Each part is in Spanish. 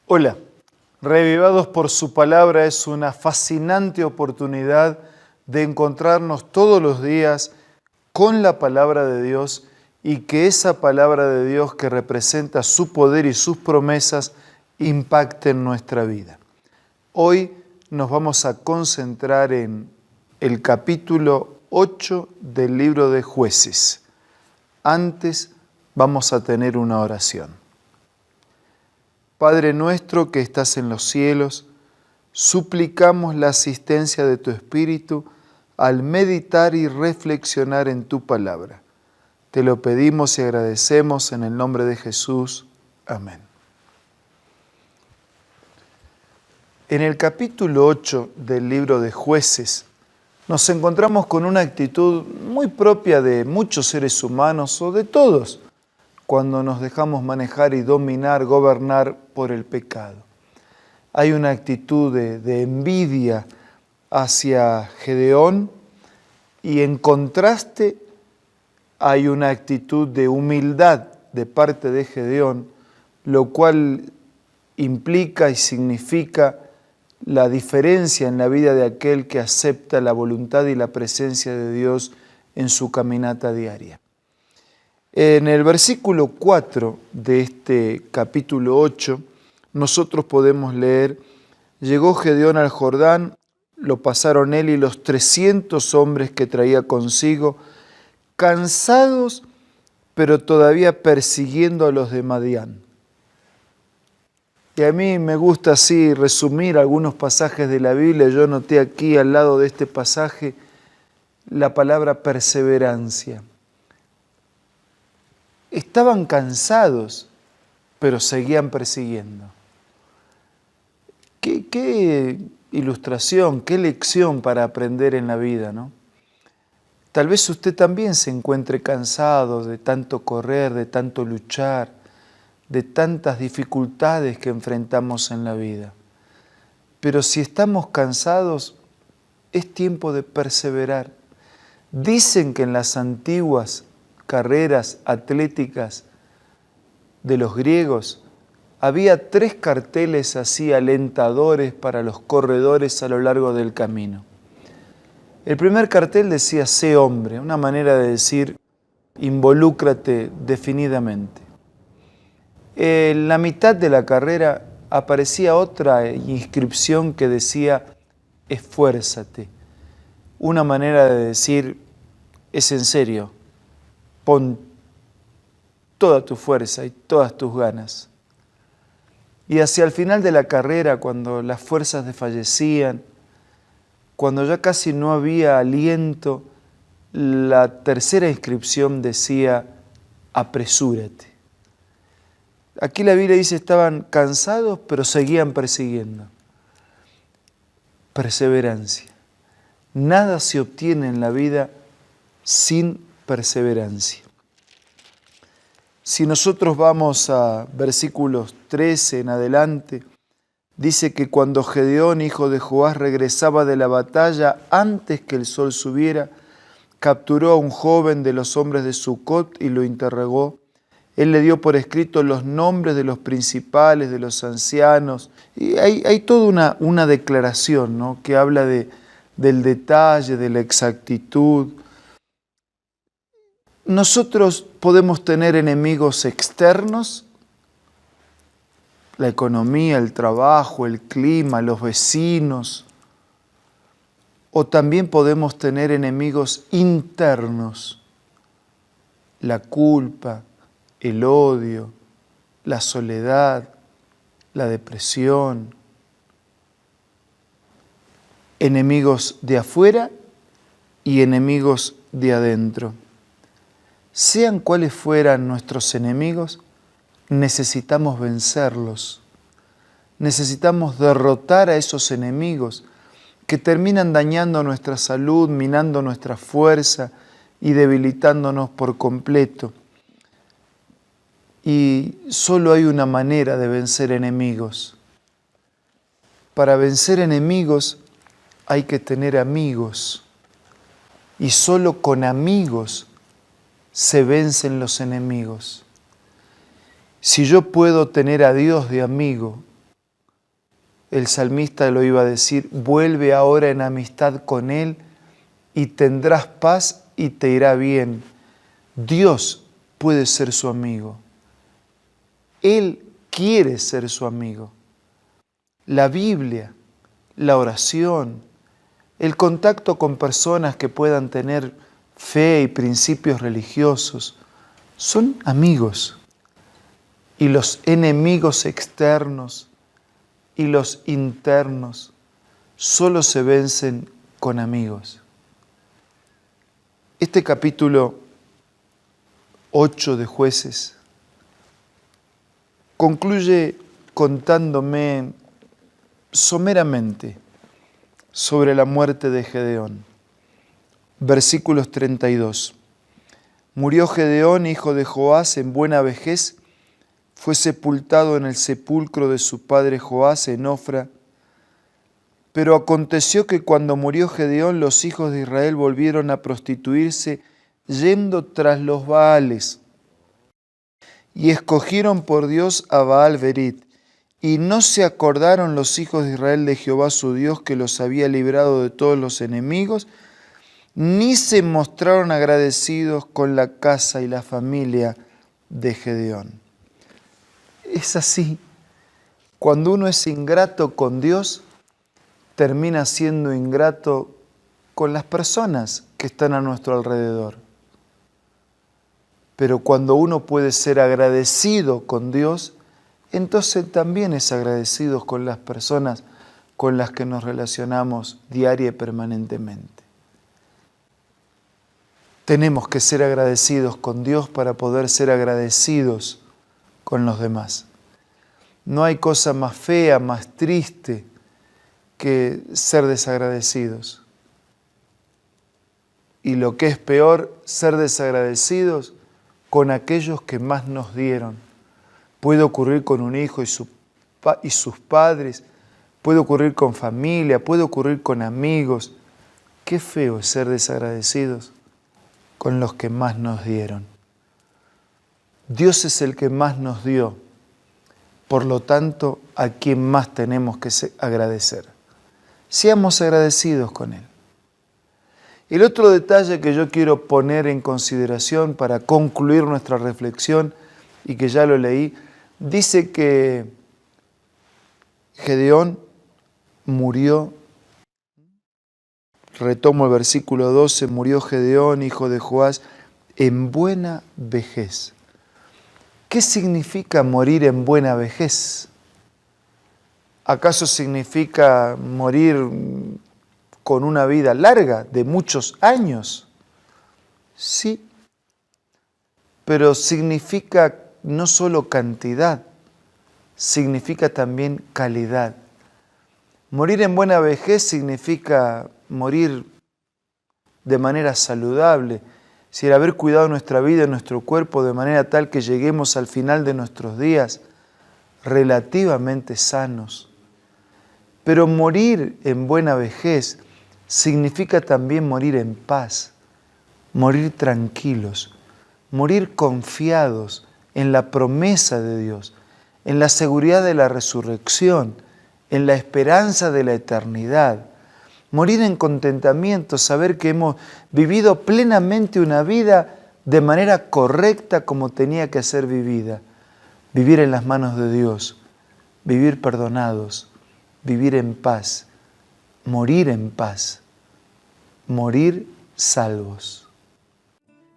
Hola, Reavivados por su palabra es una fascinante oportunidad de encontrarnos todos los días con la palabra de Dios y que esa palabra de Dios que representa su poder y sus promesas impacte en nuestra vida. Hoy nos vamos a concentrar en el capítulo 8 del libro de Jueces. Antes vamos a tener una oración. Padre nuestro que estás en los cielos, suplicamos la asistencia de tu Espíritu al meditar y reflexionar en tu palabra. Te lo pedimos y agradecemos en el nombre de Jesús. Amén. En el capítulo 8 del libro de Jueces nos encontramos con una actitud muy propia de muchos seres humanos o de todos, cuando nos dejamos manejar y dominar, gobernar por el pecado. Hay una actitud de envidia hacia Gedeón y en contraste hay una actitud de humildad de parte de Gedeón, lo cual implica y significa la diferencia en la vida de aquel que acepta la voluntad y la presencia de Dios en su caminata diaria. En el versículo 4 de este capítulo 8, nosotros podemos leer: llegó Gedeón al Jordán, lo pasaron él y los 300 hombres que traía consigo, cansados, pero todavía persiguiendo a los de Madián. Y a mí me gusta así resumir algunos pasajes de la Biblia. Yo noté aquí al lado de este pasaje la palabra perseverancia. Estaban cansados, pero seguían persiguiendo. Qué ilustración, qué lección para aprender en la vida, ¿no? Tal vez usted también se encuentre cansado de tanto correr, de tanto luchar, de tantas dificultades que enfrentamos en la vida. Pero si estamos cansados, es tiempo de perseverar. Dicen que en las antiguas carreras atléticas de los griegos, había 3 carteles así alentadores para los corredores a lo largo del camino. El primer cartel decía: sé hombre, una manera de decir involúcrate definidamente. En la mitad de la carrera aparecía otra inscripción que decía: esfuérzate, una manera de decir es en serio. Pon toda tu fuerza y todas tus ganas. Y hacia el final de la carrera, cuando las fuerzas desfallecían, cuando ya casi no había aliento, la tercera inscripción decía: apresúrate. Aquí la Biblia dice: estaban cansados, pero seguían persiguiendo. Perseverancia. Nada se obtiene en la vida sin perseverancia. Si nosotros vamos a versículos 13 en adelante, dice que cuando Gedeón, hijo de Joás, regresaba de la batalla antes que el sol subiera, capturó a un joven de los hombres de Sucot y lo interrogó. Él le dio por escrito los nombres de los principales, de los ancianos. Y hay toda una declaración, ¿no?, que habla del detalle, de la exactitud. Nosotros podemos tener enemigos externos, la economía, el trabajo, el clima, los vecinos, o también podemos tener enemigos internos, la culpa, el odio, la soledad, la depresión, enemigos de afuera y enemigos de adentro. Sean cuales fueran nuestros enemigos, necesitamos vencerlos. Necesitamos derrotar a esos enemigos que terminan dañando nuestra salud, minando nuestra fuerza y debilitándonos por completo. Y solo hay una manera de vencer enemigos. Para vencer enemigos hay que tener amigos. Y solo con amigos se vencen los enemigos. Si yo puedo tener a Dios de amigo, el salmista lo iba a decir, vuelve ahora en amistad con Él y tendrás paz y te irá bien. Dios puede ser su amigo. Él quiere ser su amigo. La Biblia, la oración, el contacto con personas que puedan tener fe y principios religiosos, son amigos. Y los enemigos externos y los internos solo se vencen con amigos. Este capítulo 8 de Jueces concluye contándome someramente sobre la muerte de Gedeón. Versículos 32. Murió Gedeón, hijo de Joás, en buena vejez, fue sepultado en el sepulcro de su padre Joás en Ofra. Pero aconteció que cuando murió Gedeón, los hijos de Israel volvieron a prostituirse yendo tras los Baales. Y escogieron por Dios a Baal-Berit. Y no se acordaron los hijos de Israel de Jehová su Dios, que los había librado de todos los enemigos, ni se mostraron agradecidos con la casa y la familia de Gedeón. Es así. Cuando uno es ingrato con Dios, termina siendo ingrato con las personas que están a nuestro alrededor. Pero cuando uno puede ser agradecido con Dios, entonces también es agradecido con las personas con las que nos relacionamos diaria y permanentemente. Tenemos que ser agradecidos con Dios para poder ser agradecidos con los demás. No hay cosa más fea, más triste que ser desagradecidos. Y lo que es peor, ser desagradecidos con aquellos que más nos dieron. Puede ocurrir con un hijo y sus padres, puede ocurrir con familia, puede ocurrir con amigos. Qué feo es ser desagradecidos con los que más nos dieron. Dios es el que más nos dio, por lo tanto, a quien más tenemos que agradecer. Seamos agradecidos con Él. El otro detalle que yo quiero poner en consideración para concluir nuestra reflexión, y que ya lo leí, dice que Gedeón murió, retomo el versículo 12, murió Gedeón, hijo de Joás, en buena vejez. ¿Qué significa morir en buena vejez? ¿Acaso significa morir con una vida larga, de muchos años? Sí, pero significa no solo cantidad, significa también calidad. Morir en buena vejez significa morir de manera saludable, sin haber cuidado nuestra vida y nuestro cuerpo de manera tal que lleguemos al final de nuestros días relativamente sanos. Pero morir en buena vejez significa también morir en paz, morir tranquilos, morir confiados en la promesa de Dios, en la seguridad de la resurrección, en la esperanza de la eternidad. Morir en contentamiento, saber que hemos vivido plenamente una vida de manera correcta como tenía que ser vivida. Vivir en las manos de Dios, vivir perdonados, vivir en paz, morir salvos.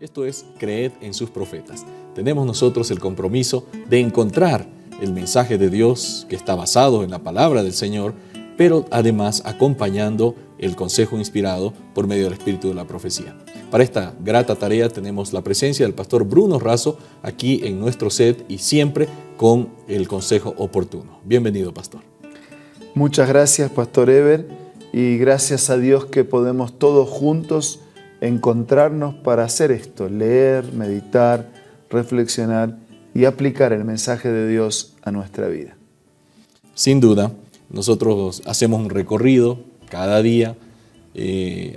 Esto es Creed en sus profetas. Tenemos nosotros el compromiso de encontrar el mensaje de Dios que está basado en la palabra del Señor, pero además acompañando el consejo inspirado por medio del Espíritu de la profecía. Para esta grata tarea tenemos la presencia del pastor Bruno Razo aquí en nuestro set y siempre con el consejo oportuno. Bienvenido, pastor. Muchas gracias, pastor Eber, y gracias a Dios que podemos todos juntos encontrarnos para hacer esto, leer, meditar, reflexionar y aplicar el mensaje de Dios a nuestra vida. Sin duda, nosotros hacemos un recorrido cada día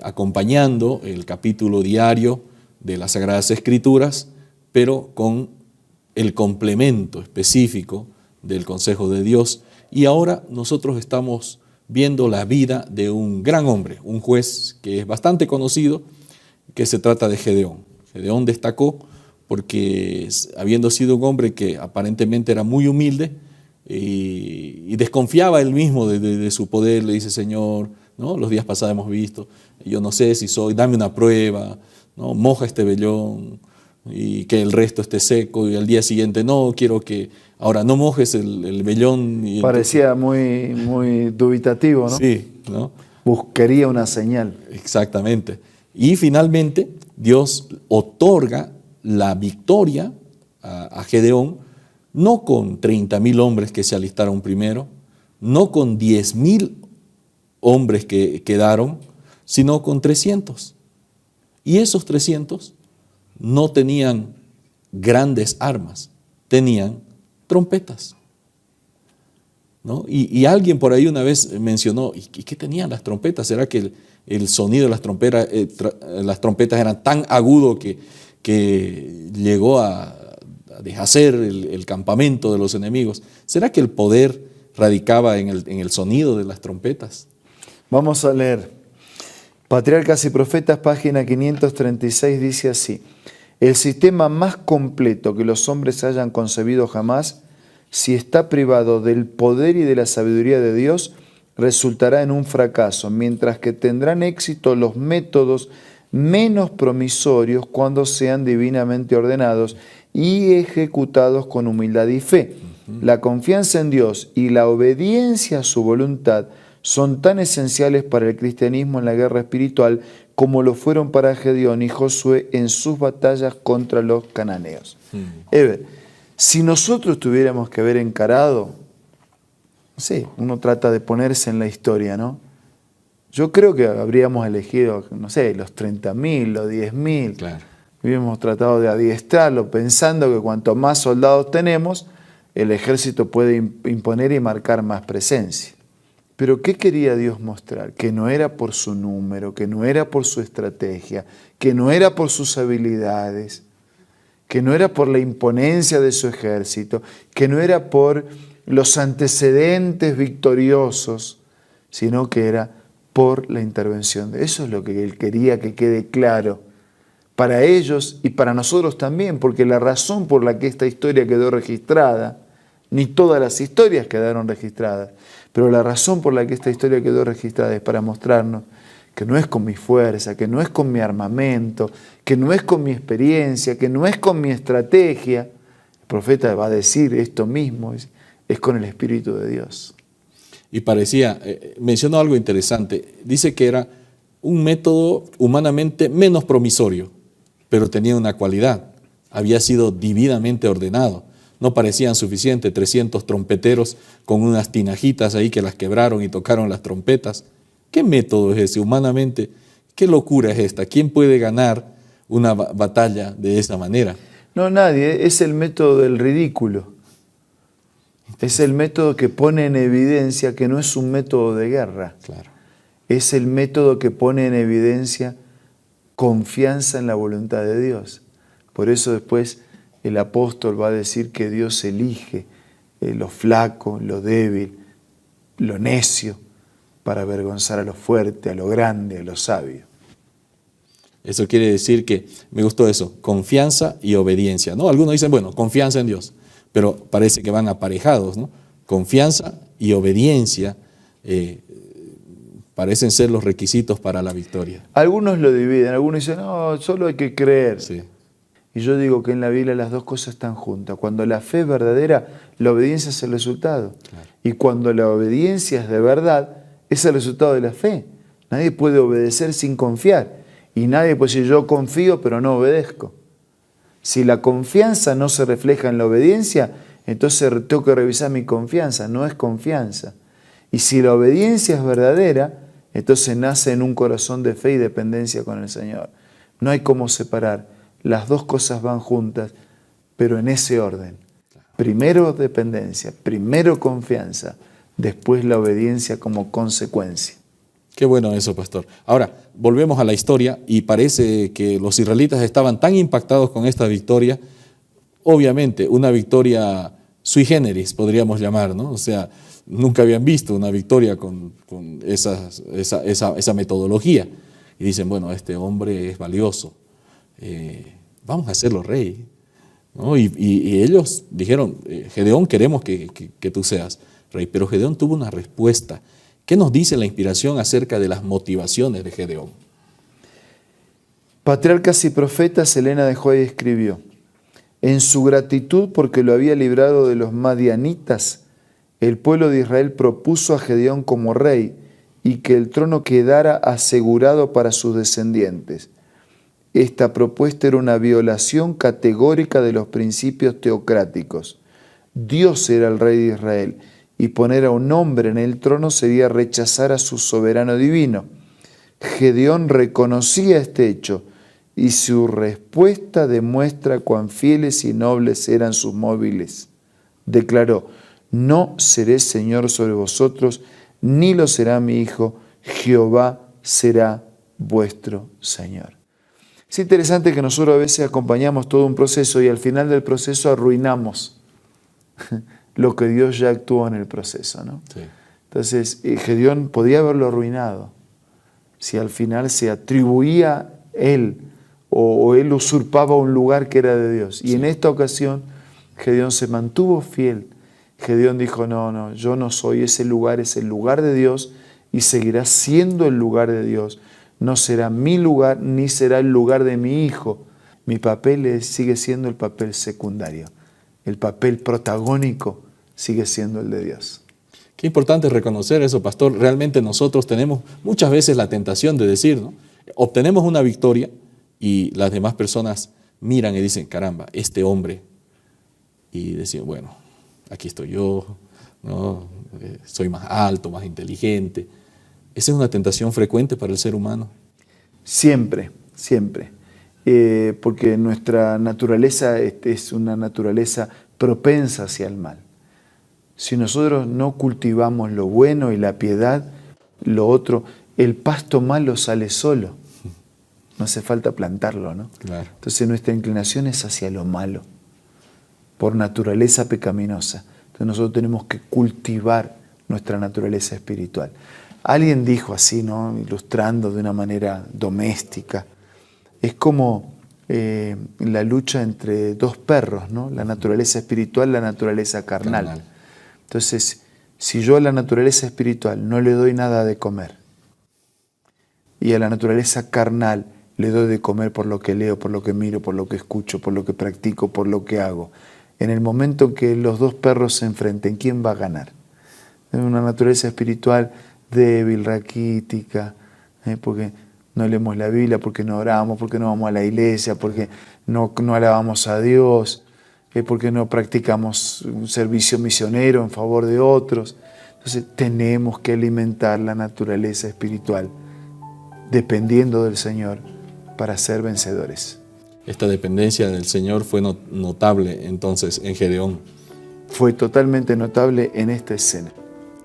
acompañando el capítulo diario de las Sagradas Escrituras, pero con el complemento específico del consejo de Dios. Y ahora nosotros estamos viendo la vida de un gran hombre, un juez que es bastante conocido, que se trata de Gedeón. Gedeón destacó porque habiendo sido un hombre que aparentemente era muy humilde y desconfiaba él mismo de su poder, le dice: Señor, ¿no? Los días pasados hemos visto, yo no sé si soy, dame una prueba, ¿no? Moja este vellón y que el resto esté seco, y al día siguiente no, quiero que ahora no mojes el vellón. Y parecía entonces, muy dubitativo, ¿no? Sí, ¿no? Buscaría una señal. Exactamente. Y finalmente Dios otorga la victoria a Gedeón, no con 30,000 hombres que se alistaron primero, no con 10,000 hombres que quedaron, sino con 300. Y esos 300 no tenían grandes armas, tenían trompetas, ¿no? Y alguien por ahí una vez mencionó: ¿y qué tenían las trompetas? ¿Será que el sonido de las trompetas eran tan agudo que llegó a deshacer el campamento de los enemigos? ¿Será que el poder radicaba en el sonido de las trompetas? Vamos a leer. Patriarcas y Profetas, página 536, dice así: el sistema más completo que los hombres hayan concebido jamás, si está privado del poder y de la sabiduría de Dios, resultará en un fracaso, mientras que tendrán éxito los métodos menos promisorios cuando sean divinamente ordenados y ejecutados con humildad y fe. La confianza en Dios y la obediencia a su voluntad son tan esenciales para el cristianismo en la guerra espiritual como lo fueron para Gedeón y Josué en sus batallas contra los cananeos. Ever, si nosotros tuviéramos que haber encarado, no sé, uno trata de ponerse en la historia, ¿no? Yo creo que habríamos elegido, no sé, los 30,000, los 10,000. Claro. Hubiéramos tratado de adiestrarlo pensando que cuanto más soldados tenemos, el ejército puede imponer y marcar más presencia. Pero ¿qué quería Dios mostrar? Que no era por su número, que no era por su estrategia, que no era por sus habilidades, que no era por la imponencia de su ejército, que no era por los antecedentes victoriosos, sino que era por la intervención de eso. Es lo que Él quería que quede claro para ellos y para nosotros también, porque la razón por la que esta historia quedó registrada, ni todas las historias quedaron registradas, pero la razón por la que esta historia quedó registrada es para mostrarnos que no es con mi fuerza, que no es con mi armamento, que no es con mi experiencia, que no es con mi estrategia. El profeta va a decir esto mismo, es con el Espíritu de Dios. Y parecía, mencionó algo interesante, dice que era un método humanamente menos promisorio, pero tenía una cualidad: había sido divinamente ordenado. No parecían suficientes 300 trompeteros con unas tinajitas ahí que las quebraron y tocaron las trompetas. ¿Qué método es ese humanamente? ¿Qué locura es esta? ¿Quién puede ganar una batalla de esa manera? No, nadie. Es el método del ridículo. Es el método que pone en evidencia que no es un método de guerra. Claro. Es el método que pone en evidencia confianza en la voluntad de Dios. Por eso después el apóstol va a decir que Dios elige lo flaco, lo débil, lo necio, para avergonzar a lo fuerte, a lo grande, a lo sabio. Eso quiere decir que, me gustó eso, confianza y obediencia, ¿no? Algunos dicen, bueno, confianza en Dios, pero parece que van aparejados, ¿no? Confianza y obediencia parecen ser los requisitos para la victoria. Algunos lo dividen, algunos dicen, no, solo hay que creer. Sí. Y yo digo que en la Biblia las dos cosas están juntas. Cuando la fe es verdadera, la obediencia es el resultado. Claro. Y cuando la obediencia es de verdad, es el resultado de la fe. Nadie puede obedecer sin confiar. Y nadie puede decir, yo confío pero no obedezco. Si la confianza no se refleja en la obediencia, entonces tengo que revisar mi confianza. No es confianza. Y si la obediencia es verdadera, entonces nace en un corazón de fe y dependencia con el Señor. No hay cómo separar. Las dos cosas van juntas, pero en ese orden. Primero dependencia, primero confianza, después la obediencia como consecuencia. Qué bueno eso, pastor. Ahora, volvemos a la historia y parece que los israelitas estaban tan impactados con esta victoria, obviamente una victoria sui generis, podríamos llamar, ¿no? O sea, nunca habían visto una victoria con esa metodología. Y dicen, bueno, este hombre es valioso, vamos a hacerlo rey, ¿no? Y ellos dijeron, Gedeón, queremos que tú seas rey. Pero Gedeón tuvo una respuesta. ¿Qué nos dice la inspiración acerca de las motivaciones de Gedeón? Patriarcas y Profetas, Elena de White escribió: en su gratitud porque lo había librado de los madianitas, el pueblo de Israel propuso a Gedeón como rey y que el trono quedara asegurado para sus descendientes. Esta propuesta era una violación categórica de los principios teocráticos. Dios era el rey de Israel y poner a un hombre en el trono sería rechazar a su soberano divino. Gedeón reconocía este hecho y su respuesta demuestra cuán fieles y nobles eran sus móviles. Declaró: no seré señor sobre vosotros, ni lo será mi hijo, Jehová será vuestro Señor. Es interesante que nosotros a veces acompañamos todo un proceso y al final del proceso arruinamos lo que Dios ya actuó en el proceso, ¿no? Sí. Entonces, Gedeón podía haberlo arruinado si al final se atribuía él o él usurpaba un lugar que era de Dios. Y sí, en esta ocasión Gedeón se mantuvo fiel. Gedeón dijo, no, yo no soy ese lugar, es el lugar de Dios y seguirá siendo el lugar de Dios. No será mi lugar ni será el lugar de mi hijo. Mi papel sigue siendo el papel secundario. El papel protagónico sigue siendo el de Dios. Qué importante reconocer eso, pastor. Realmente nosotros tenemos muchas veces la tentación de decir, ¿no? Obtenemos una victoria y las demás personas miran y dicen, caramba, este hombre. Y decir, bueno, aquí estoy yo, ¿no? Soy más alto, más inteligente. ¿Esa es una tentación frecuente para el ser humano? Siempre, siempre. Porque nuestra naturaleza es una naturaleza propensa hacia el mal. Si nosotros no cultivamos lo bueno y la piedad, lo otro, el pasto malo sale solo. No hace falta plantarlo, ¿no? Claro. Entonces nuestra inclinación es hacia lo malo, por naturaleza pecaminosa. Entonces nosotros tenemos que cultivar nuestra naturaleza espiritual. Alguien dijo así, ¿no? Ilustrando de una manera doméstica, es como la lucha entre dos perros, ¿no? La naturaleza espiritual, la naturaleza carnal. Entonces, si yo a la naturaleza espiritual no le doy nada de comer y a la naturaleza carnal le doy de comer por lo que leo, por lo que miro, por lo que escucho, por lo que practico, por lo que hago, en el momento que los dos perros se enfrenten, ¿quién va a ganar? Una naturaleza espiritual débil, raquítica, porque no leemos la Biblia, porque no oramos, porque no vamos a la iglesia, porque no alabamos a Dios, porque no practicamos un servicio misionero en favor de otros. Entonces tenemos que alimentar la naturaleza espiritual dependiendo del Señor para ser vencedores. Esta dependencia del Señor fue notable entonces en Gedeón. Fue totalmente notable en esta escena.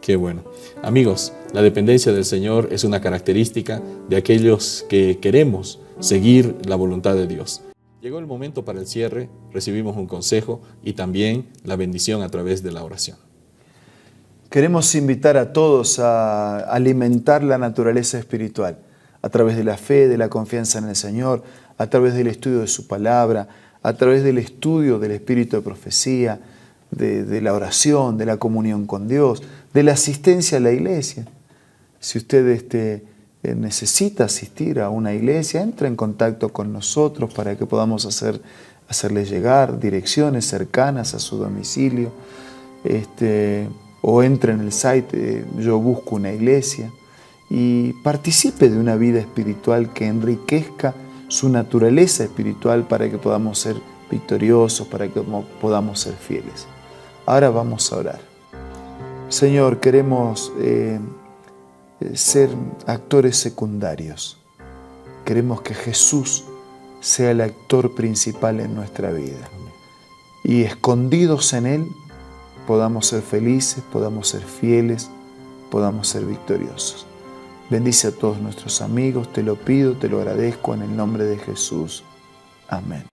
Qué bueno. Amigos, la dependencia del Señor es una característica de aquellos que queremos seguir la voluntad de Dios. Llegó el momento para el cierre, recibimos un consejo y también la bendición a través de la oración. Queremos invitar a todos a alimentar la naturaleza espiritual a través de la fe, de la confianza en el Señor, a través del estudio de su palabra, a través del estudio del espíritu de profecía, de la oración, de la comunión con Dios, de la asistencia a la iglesia. Si usted necesita asistir a una iglesia, entra en contacto con nosotros para que podamos hacerle llegar direcciones cercanas a su domicilio, o entre en el site Yo Busco una Iglesia y participe de una vida espiritual que enriquezca su naturaleza espiritual para que podamos ser victoriosos, para que podamos ser fieles. Ahora vamos a orar. Señor, queremos ser actores secundarios. Queremos que Jesús sea el actor principal en nuestra vida. Y escondidos en Él, podamos ser felices, podamos ser fieles, podamos ser victoriosos. Bendice a todos nuestros amigos, te lo pido, te lo agradezco en el nombre de Jesús. Amén.